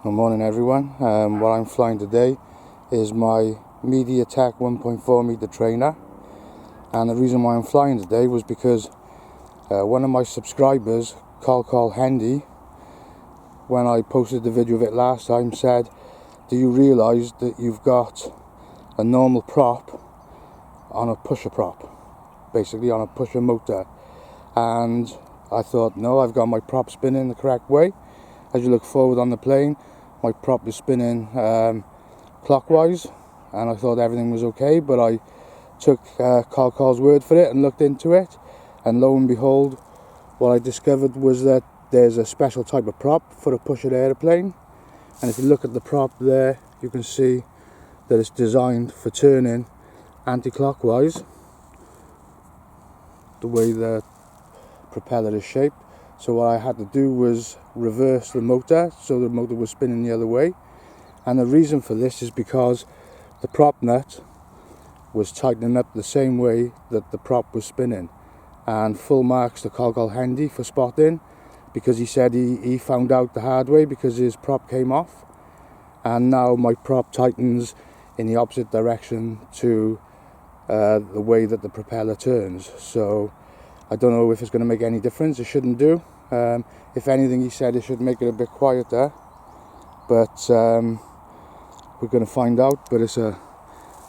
Good morning everyone. What I'm flying today is my MediaTek 1.4 meter trainer, and the reason why I'm flying today was because one of my subscribers, Carl Hendy, when I posted the video of it last time, said, do you realise that you've got a normal prop on a pusher prop, basically on a pusher motor? And I thought, no, I've got my prop spinning the correct way. As you look forward on the plane, my prop is spinning clockwise, and I thought everything was okay, but I took Carl's word for it and looked into it, and lo and behold, what I discovered was that there's a special type of prop for a pusher aeroplane. And if you look at the prop there, you can see that it's designed for turning anti-clockwise, the way the propeller is shaped. So what I had to do was reverse the motor, so the motor was spinning the other way. And the reason for this is because the prop nut was tightening up the same way that the prop was spinning. And full marks to Carl Hendy for spotting, because he said he found out the hard way because his prop came off. And now my prop tightens in the opposite direction to the way that the propeller turns. So I don't know if it's going to make any difference. It shouldn't do. If anything, he said it should make it a bit quieter, but we're going to find out. But it's a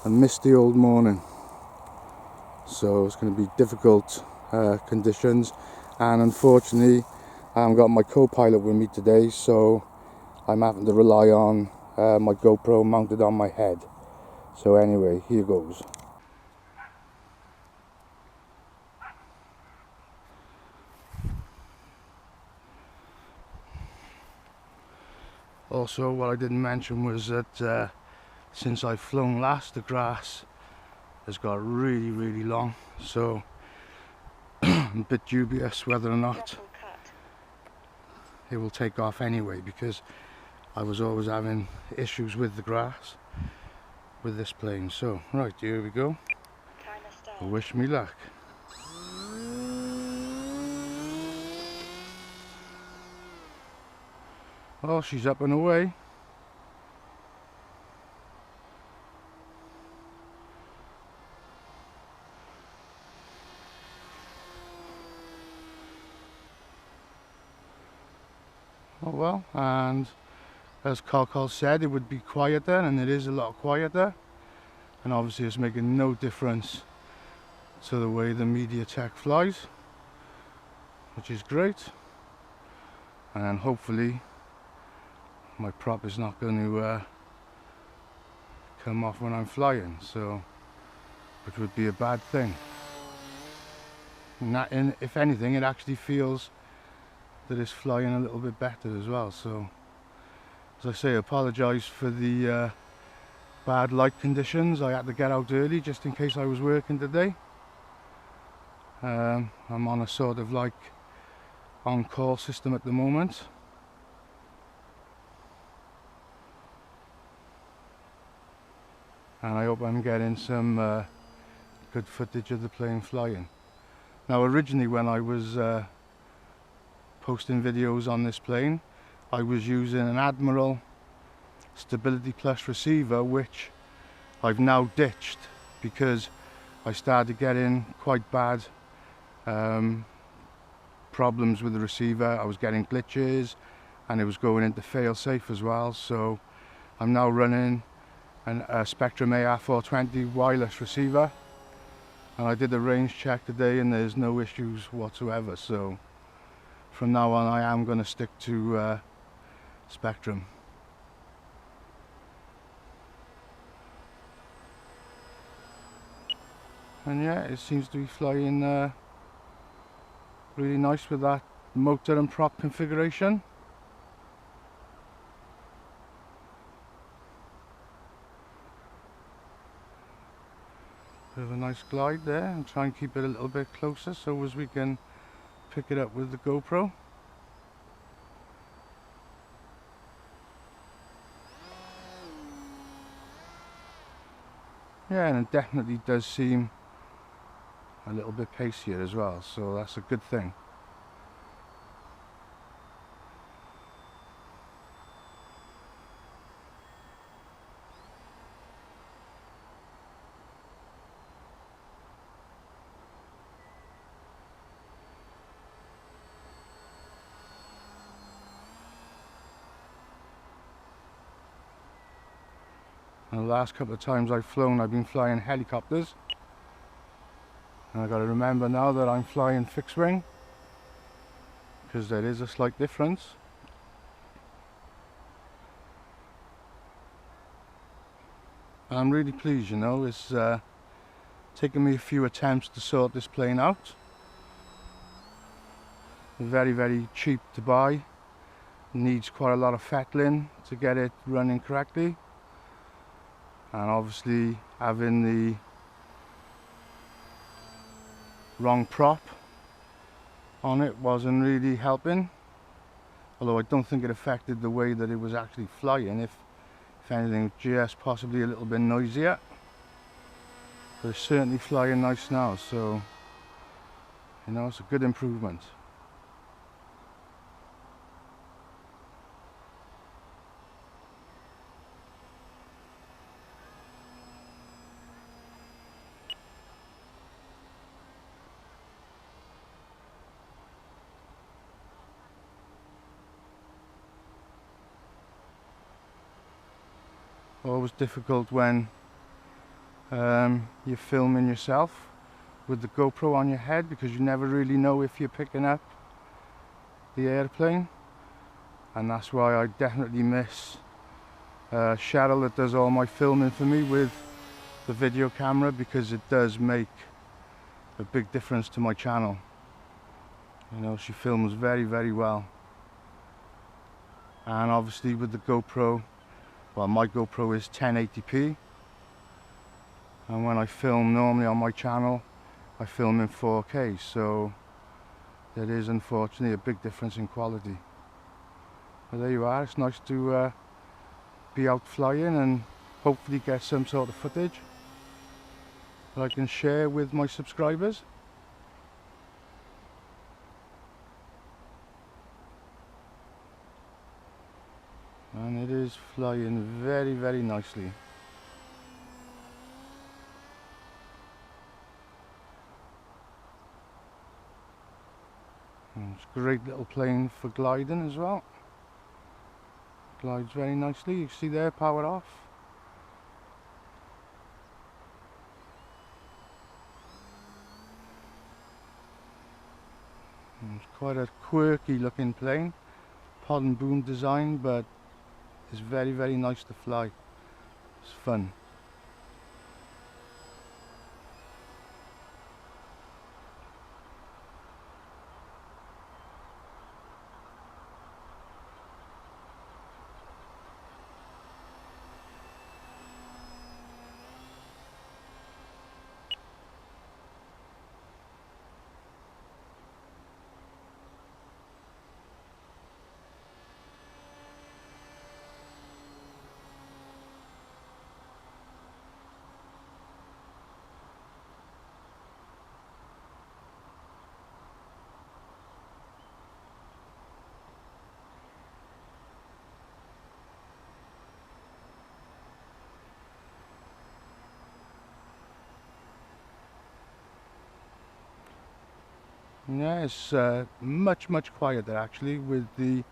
misty old morning, so it's going to be difficult conditions, and unfortunately I haven't got my co-pilot with me today, so I'm having to rely on my GoPro mounted on my head. So anyway, here goes. Also, what I didn't mention was that since I've flown last, the grass has got really long, so I'm a bit dubious whether or not it will take off anyway, because I was always having issues with the grass with this plane. So right, here we go. Wish me luck. Well, she's up and away. Oh well, and as Carl said, it would be quieter, and it is a lot quieter, and obviously it's making no difference to the way the MediaTek flies, which is great. And hopefully my prop is not going to come off when I'm flying, so which would be a bad thing. And if anything, it actually feels that it's flying a little bit better as well. So as I say, I apologise for the bad light conditions. I had to get out early just in case I was working today. I'm on a sort of like on-call system at the moment. And I hope I'm getting some good footage of the plane flying. Now originally, when I was posting videos on this plane, I was using an Admiral Stability Plus receiver, which I've now ditched because I started getting quite bad problems with the receiver. I was getting glitches and it was going into fail-safe as well. So I'm now running a Spectrum AR420 wireless receiver, and I did a range check today and there's no issues whatsoever. So from now on I am going to stick to Spectrum. And yeah, it seems to be flying really nice with that motor and prop configuration. Bit of a nice glide there, and try and keep it a little bit closer so as we can pick it up with the GoPro. Yeah, and it definitely does seem a little bit pacier as well, so that's a good thing. And the last couple of times I've flown, I've been flying helicopters. And I've got to remember now that I'm flying fixed wing, because there is a slight difference. I'm really pleased, you know. It's taken me a few attempts to sort this plane out. Very, very cheap to buy. Needs quite a lot of fettling to get it running correctly. And obviously having the wrong prop on it wasn't really helping. Although I don't think it affected the way that it was actually flying. If anything, just possibly a little bit noisier. But it's certainly flying nice now, so you know, it's a good improvement. Always difficult when you're filming yourself with the GoPro on your head, because you never really know if you're picking up the airplane. And that's why I definitely miss Cheryl that does all my filming for me with the video camera, because it does make a big difference to my channel. You know, she films very, very well. And obviously with the GoPro, well, my GoPro is 1080p, and when I film normally on my channel, I film in 4K, so there is unfortunately a big difference in quality. But there you are. It's nice to be out flying and hopefully get some sort of footage that I can share with my subscribers. And it is flying very, very nicely. And it's a great little plane for gliding as well. Glides very nicely. You see there, powered off. And it's quite a quirky looking plane. Pod and boom design, but it's very, very nice to fly. It's fun. Yeah, it's much, much quieter actually with the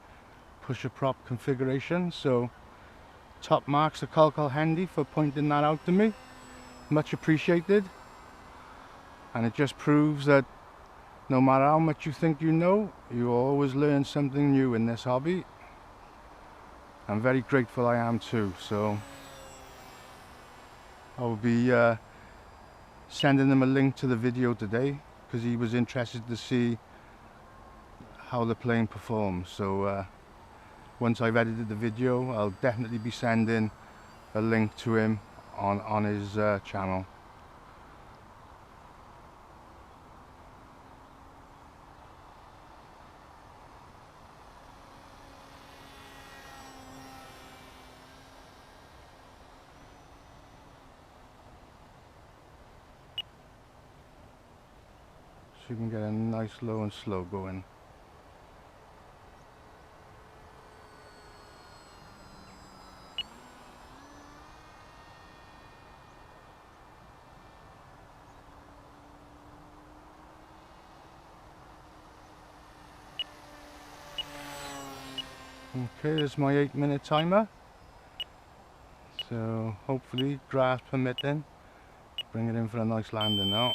pusher prop configuration. So top marks to Colcall Handy for pointing that out to me. Much appreciated. And it just proves that no matter how much you think you know, you always learn something new in this hobby. I'm very grateful I am too. So I will be sending him a link to the video today, because he was interested to see how the plane performs. So once I've edited the video, I'll definitely be sending a link to him on his channel. So you can get a nice low and slow going. Okay, there's my 8-minute timer. So So hopefully, grass permitting, bring it in for a nice landing now.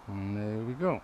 And there we go.